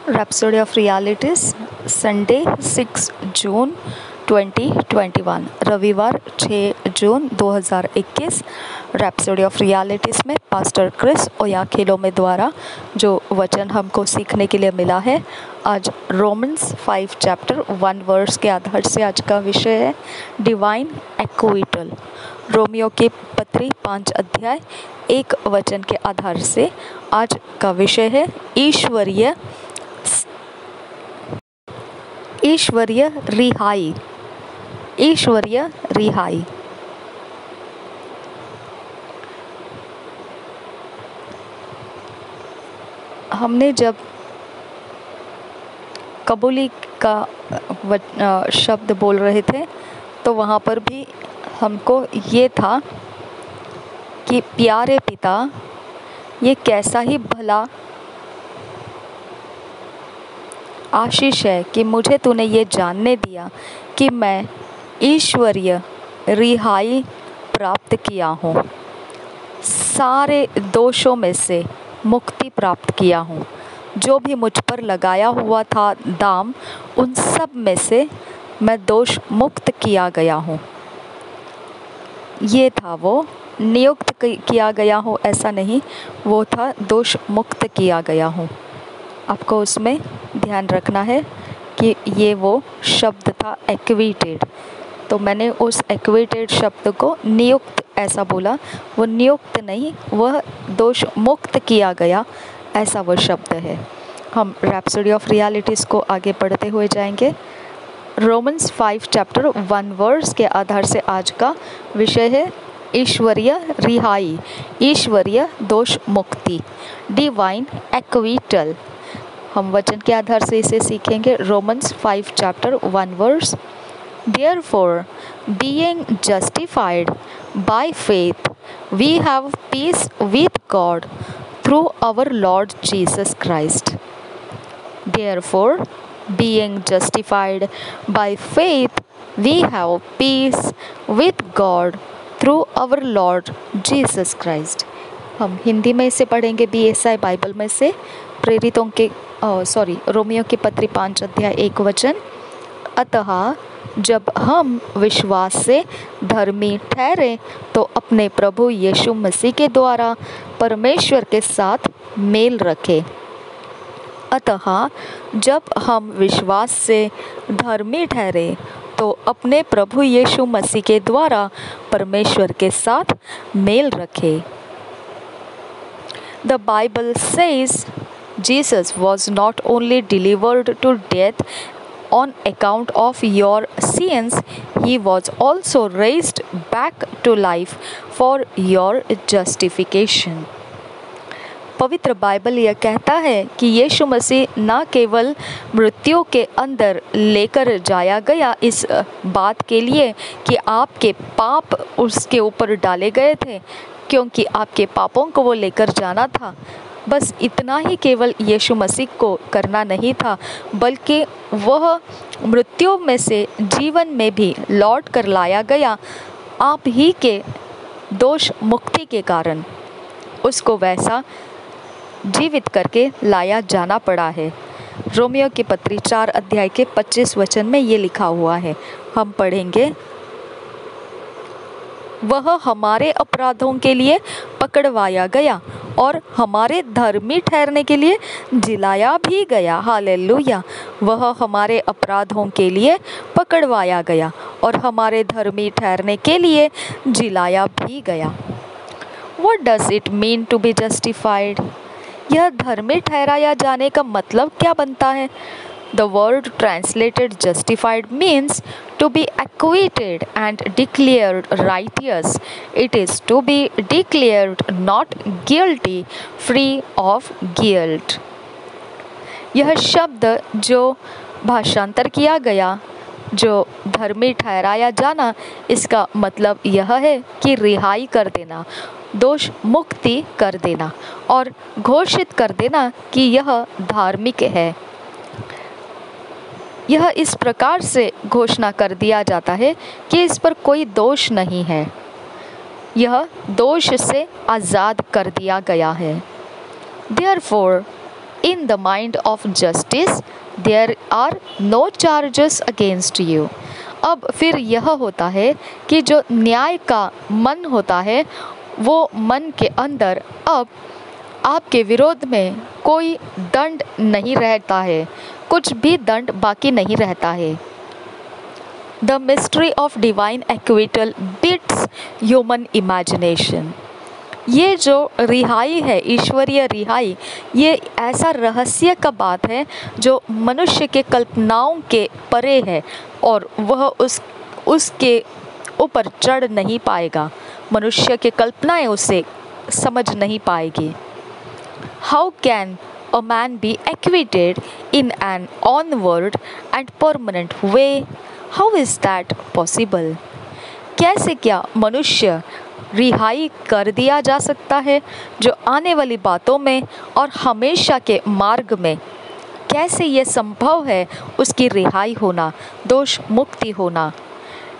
Rhapsody of Realities, Sunday 6 जून 2021, रविवार 6 जून 2021। Rhapsody of realities में pastor Chris ओयाखिलोमे द्वारा जो वचन हमको सीखने के लिए मिला है, आज रोमन्स 5 चैप्टर 1 वर्स के आधार से आज का विषय है डिवाइन एक्विटल। रोमियो की पत्री 5 अध्याय 1 वचन के आधार से आज का विषय है ईश्वरीय रिहाई। ईश्वरीय रिहाई। हमने जब कबूली का शब्द बोल रहे थे तो वहाँ पर भी हमको ये था कि प्यारे पिता, ये कैसा ही भला आशीष है कि मुझे तूने ये जानने दिया कि मैं ईश्वरीय रिहाई प्राप्त किया हूँ, सारे दोषों में से मुक्ति प्राप्त किया हूँ, जो भी मुझ पर लगाया हुआ था दाम, उन सब में से मैं दोष मुक्त किया गया हूँ। ये था वो नियुक्त किया गया हो ऐसा नहीं, वो था दोष मुक्त किया गया हूँ। आपको उसमें ध्यान रखना है कि ये वो शब्द था एक्विटेड, तो मैंने उस एक्विटेड शब्द को नियुक्त ऐसा बोला, वो नियुक्त नहीं, वह दोष मुक्त किया गया ऐसा वो शब्द है। हम रैप्सोडी ऑफ रियलिटीज़ को आगे पढ़ते हुए जाएंगे। रोमन्स 5 चैप्टर 1 वर्स के आधार से आज का विषय है ईश्वरीय रिहाई, ईश्वरीय दोष मुक्ति, डिवाइन एक्विटल। हम वचन के आधार से इसे सीखेंगे। Romans 5 chapter 1 verse, Therefore, being justified by faith, we have peace with God through our Lord Jesus Christ. Therefore, being justified by faith, we have peace with God through our Lord Jesus Christ. हम हिंदी में इसे पढ़ेंगे BSI Bible में से। प्रेरितों के Romeo की पत्री 5 अध्याय 1 वचन, अतः जब हम विश्वास से धर्मी ठहरे तो अपने प्रभु यीशु मसीह के द्वारा परमेश्वर के साथ मेल रखे। अतः जब हम विश्वास से धर्मी ठहरे तो अपने प्रभु यीशु मसीह के द्वारा परमेश्वर के साथ मेल रखे। The Bible says Jesus was not only delivered to death on account of your sins, he was also raised back to life for your justification. पवित्र बाइबल यह कहता है कि यीशु मसीह न केवल मृत्यु के अंदर लेकर जाया गया इस बात के लिए कि आपके पाप उसके ऊपर डाले गए थे, क्योंकि आपके पापों को वो लेकर जाना था। बस इतना ही केवल यीशु मसीह को करना नहीं था, बल्कि वह मृत्यु में से जीवन में भी लौट कर लाया गया। आप ही के दोष मुक्ति के कारण उसको वैसा जीवित करके लाया जाना पड़ा है। रोमियो की पत्री 4 अध्याय के 25 वचन में ये लिखा हुआ है, हम पढ़ेंगे। वह हमारे अपराधों के लिए पकड़वाया गया और हमारे धर्मी ठहरने के लिए जिलाया भी गया। हालेलुया। वह हमारे अपराधों के लिए पकड़वाया गया और हमारे धर्मी ठहरने के लिए जिलाया भी गया। What does it mean to be justified? यह धर्मी ठहराया जाने का मतलब क्या बनता है? The word translated justified means to be acquitted and declared righteous. It is to be declared not guilty, free of guilt. यह शब्द जो भाषांतर किया गया, जो धर्मी ठहराया जाना, इसका मतलब यह है कि रिहाई कर देना, दोष मुक्ति कर देना और घोषित कर देना कि यह धार्मिक है। यह इस प्रकार से घोषणा कर दिया जाता है कि इस पर कोई दोष नहीं है, यह दोष से आज़ाद कर दिया गया है। Therefore, In the mind of justice there are no charges against you. अब फिर यह होता है कि जो न्याय का मन होता है वो मन के अंदर अब आपके विरोध में कोई दंड नहीं रहता है, कुछ भी दंड बाकी नहीं रहता है। The mystery of divine acquittal beats human imagination. ये जो रिहाई है, ईश्वरीय रिहाई, ये ऐसा रहस्य का बात है जो मनुष्य के कल्पनाओं के परे है और वह उसके ऊपर चढ़ नहीं पाएगा। मनुष्य की कल्पनाएं उसे समझ नहीं पाएगी। How can a man be acquitted in an onward and permanent way? How is that possible? कैसे क्या मनुष्य रिहाई कर दिया जा सकता है जो आने वाली बातों में और हमेशा के मार्ग में, कैसे ये संभव है उसकी रिहाई होना, दोष मुक्ति होना।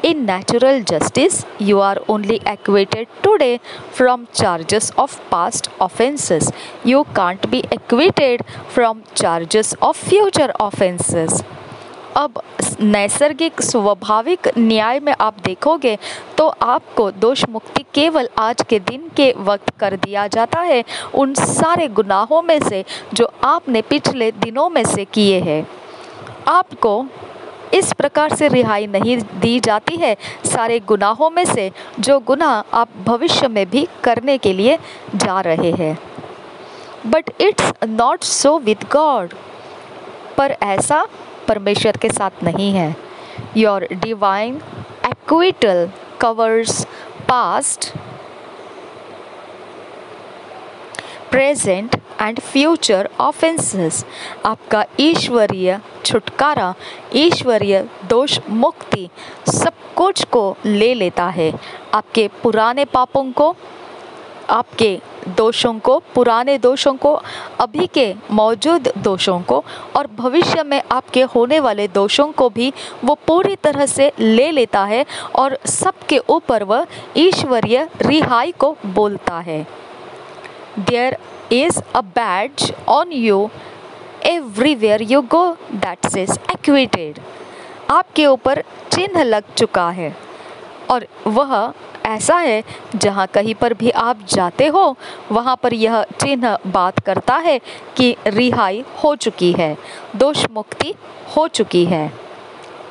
In natural justice, you are only acquitted today from charges of past offences. You can't be acquitted from charges of future offences. अब नैसर्गिक स्वाभाविक न्याय में आप देखोगे तो आपको दोष मुक्ति केवल आज के दिन के वक्त कर दिया जाता है उन सारे गुनाहों में से जो आपने पिछले दिनों में से किए हैं। आपको इस प्रकार से रिहाई नहीं दी जाती है सारे गुनाहों में से जो गुनाह आप भविष्य में भी करने के लिए जा रहे हैं। But it's not so with God, पर ऐसा परमेश्वर के साथ नहीं है। Your divine acquittal covers past, present and future offences. आपका ईश्वरीय छुटकारा, ईश्वरीय दोष मुक्ति सब कुछ को ले लेता है। आपके पुराने पापों को, आपके दोषों को, पुराने दोषों को, अभी के मौजूद दोषों को और भविष्य में आपके होने वाले दोषों को भी वो पूरी तरह से ले लेता है और सबके ऊपर वह ईश्वरीय रिहाई को बोलता है। There is a badge on you everywhere you go that says acquitted. आपके ऊपर चिन्ह लग चुका है और वह ऐसा है जहाँ कहीं पर भी आप जाते हो वहाँ पर यह चिन्ह बात करता है कि रिहाई हो चुकी है, दोष मुक्ति हो चुकी है।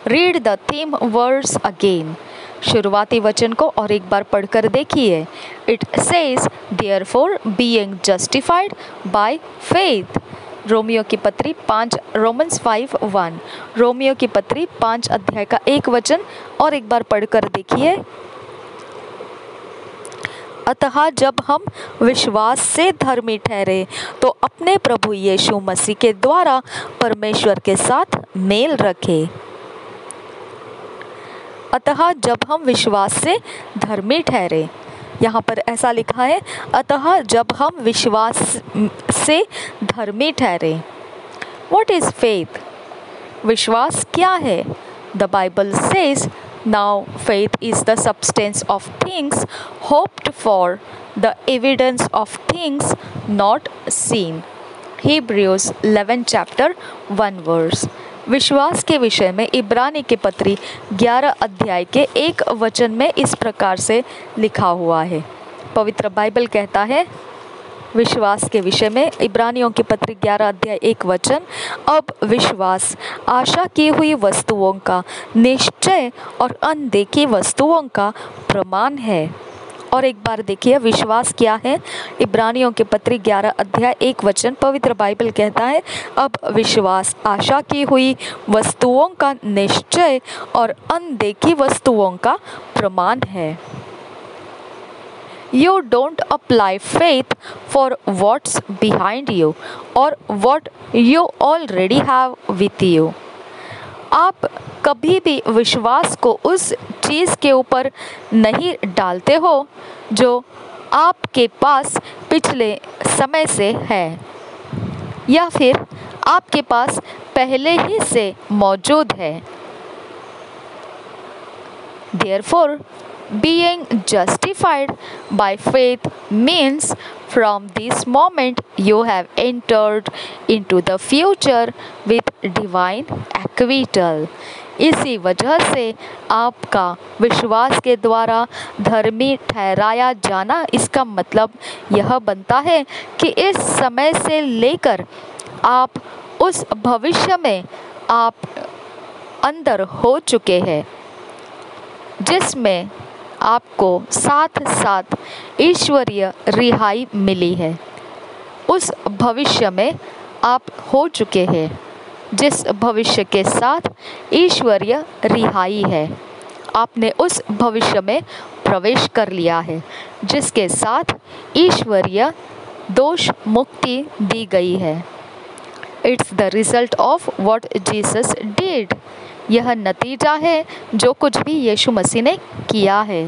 Read the theme words again. शुरुआती वचन को और एक बार पढ़कर देखिए। It says therefore being justified by faith. Romeo की पत्री 5 रोमन्स 5:1। रोमियो की पत्री 5 अध्याय का एक वचन और एक बार पढ़कर देखिए। अतः जब हम विश्वास से धर्मी ठहरे तो अपने प्रभु यीशु मसीह के द्वारा परमेश्वर के साथ मेल रखे। अतः जब हम विश्वास से धर्मी ठहरे, यहाँ पर ऐसा लिखा है, अतः जब हम विश्वास से धर्मी ठहरे। What is faith? विश्वास क्या है? The Bible says, now faith is the substance of things hoped for, the evidence of things not seen. Hebrews 11 chapter 1 verse. विश्वास के विषय में इब्रानी की पत्री 11 अध्याय के एक वचन में इस प्रकार से लिखा हुआ है। पवित्र बाइबल कहता है विश्वास के विषय में, इब्रानियों की पत्री 11 अध्याय 1 वचन, अब विश्वास आशा की हुई वस्तुओं का निश्चय और अनदेखी वस्तुओं का प्रमाण है। और एक बार देखिए विश्वास क्या है। इब्रानियों के पत्री 11 अध्याय 1 वचन, पवित्र बाइबल कहता है, अब विश्वास आशा की हुई वस्तुओं का निश्चय और अनदेखी वस्तुओं का प्रमाण है। You don't apply faith for what's behind you or what you already have with you. आप कभी भी विश्वास को उस चीज़ के ऊपर नहीं डालते हो जो आपके पास पिछले समय से है या फिर आपके पास पहले ही से मौजूद है। Therefore, being justified by faith means From this moment you have entered into the future with divine acquittal. इसी वजह से आपका विश्वास के द्वारा धर्मी ठहराया जाना, इसका मतलब यह बनता है कि इस समय से लेकर आप उस भविष्य में आप अंदर हो चुके हैं जिसमें आपको साथ साथ ईश्वरीय रिहाई मिली है। उस भविष्य में आप हो चुके हैं जिस भविष्य के साथ ईश्वरीय रिहाई है। आपने उस भविष्य में प्रवेश कर लिया है जिसके साथ ईश्वरीय दोष मुक्ति दी गई है। It's the result of what Jesus did. यह नतीजा है जो कुछ भी यीशु मसीह ने किया है।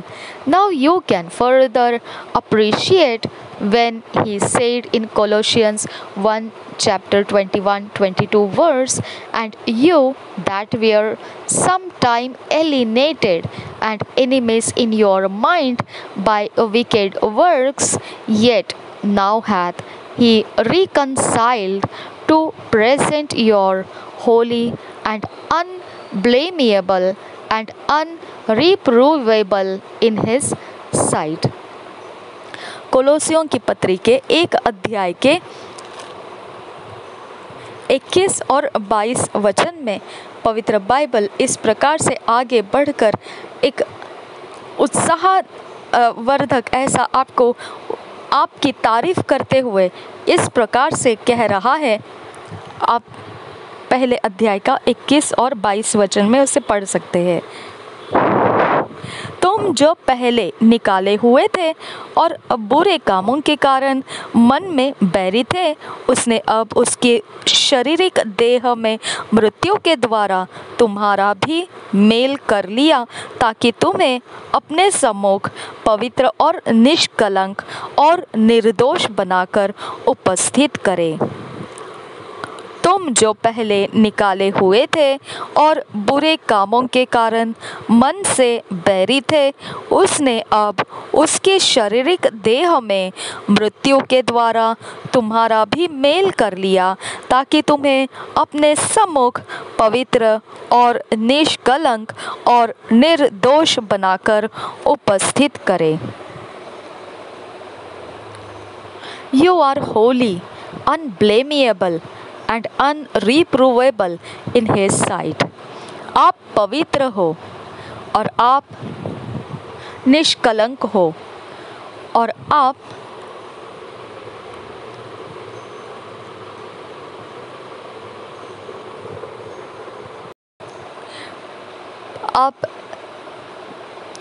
Now you can further appreciate when he said in Colossians 1 chapter 21-22 verse, and you that were sometime alienated and enemies in your mind by wicked works, yet now hath he reconciled to present your holy and unblameable and unreprovable in his sight. कोलोसियों की पत्री के 1 अध्याय के 21 और 22 वचन में पवित्र Bible इस प्रकार से आगे बढ़कर एक उत्साह वर्धक ऐसा आपको आपकी तारीफ करते हुए इस प्रकार से कह रहा है। आप पहले अध्याय का 21 और 22 वचन में उसे पढ़ सकते हैं। तुम जो पहले निकाले हुए थे और बुरे कामों के कारण मन में बैरी थे, उसने अब उसके शारीरिक देह में मृत्यु के द्वारा तुम्हारा भी मेल कर लिया, ताकि तुम्हें अपने सम्मुख पवित्र और निष्कलंक और निर्दोष बनाकर उपस्थित करे। तुम जो पहले निकाले हुए थे और बुरे कामों के कारण मन से बैरी थे, उसने अब उसके शारीरिक देह में मृत्यु के द्वारा तुम्हारा भी मेल कर लिया, ताकि तुम्हें अपने सम्मुख पवित्र और निष्कलंक और निर्दोष बनाकर उपस्थित करे। You are holy, unblameable and unreprovable in his sight. आप पवित्र हो और आप निष्कलंक हो और आप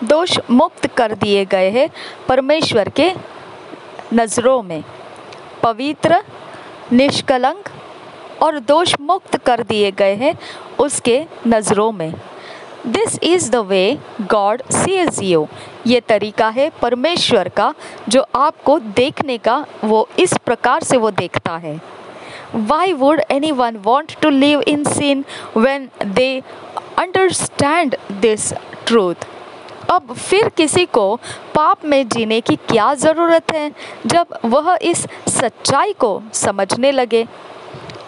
दोष मुक्त कर दिए गए हैं परमेश्वर के नज़रों में। पवित्र, निष्कलंक और दोष मुक्त कर दिए गए हैं उसके नज़रों में। This is the way God sees you. ये तरीका है परमेश्वर का जो आपको देखने का, वो इस प्रकार से वो देखता है। Why would anyone want to live in sin when they understand this truth? अब फिर किसी को पाप में जीने की क्या ज़रूरत है जब वह इस सच्चाई को समझने लगे।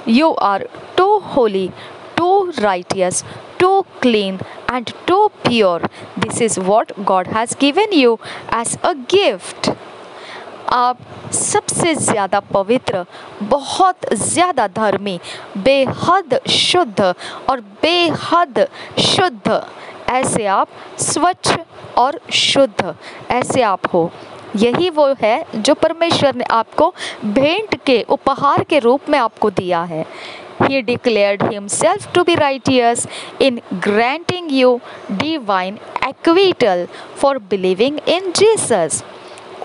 You are too holy, too righteous, too clean and too pure. This is what God has given you as a gift. आप सबसे ज़्यादा पवित्र, बहुत ज़्यादा धर्मी, बेहद शुद्ध और बेहद शुद्ध, ऐसे आप स्वच्छ और शुद्ध ऐसे आप हो। यही वो है जो परमेश्वर ने आपको भेंट के उपहार के रूप में आपको दिया है। He declared himself to be righteous in granting you divine acquittal for believing in Jesus.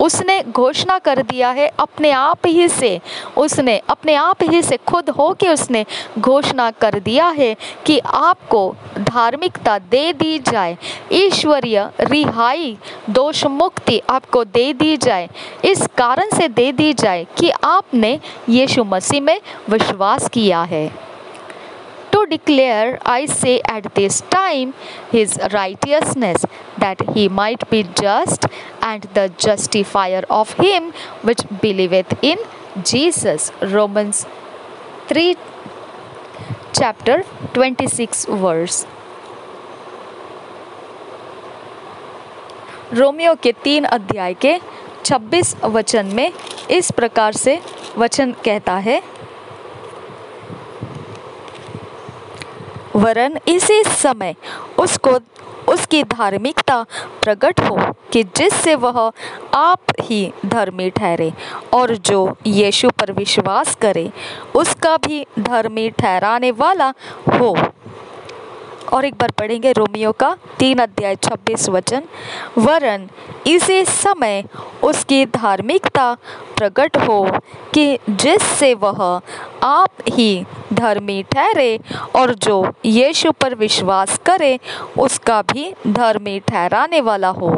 उसने घोषणा कर दिया है अपने आप ही से, उसने अपने आप ही से खुद हो के उसने घोषणा कर दिया है कि आपको धार्मिकता दे दी जाए, ईश्वरीय रिहाई, दोष मुक्ति आपको दे दी जाए। इस कारण से दे दी जाए कि आपने यीशु मसीह में विश्वास किया है। To declare, I say at this time, his righteousness, that he might be just and the justifier of him which believeth in Jesus. Romans 3 chapter 26 verse। Romeo के 3 अध्याय के 26 वचन में इस प्रकार से वचन कहता है, वरन इसी समय उसको उसकी धार्मिकता प्रकट हो कि जिससे वह आप ही धर्मी ठहरे और जो यीशु पर विश्वास करे उसका भी धर्मी ठहराने वाला हो। और एक बार पढ़ेंगे रोमियो का 3 अध्याय 26 वचन। वरन इसी समय उसकी धार्मिकता प्रकट हो कि जिससे वह आप ही धर्मी ठहरे और जो यीशु पर विश्वास करे उसका भी धर्मी ठहराने वाला हो।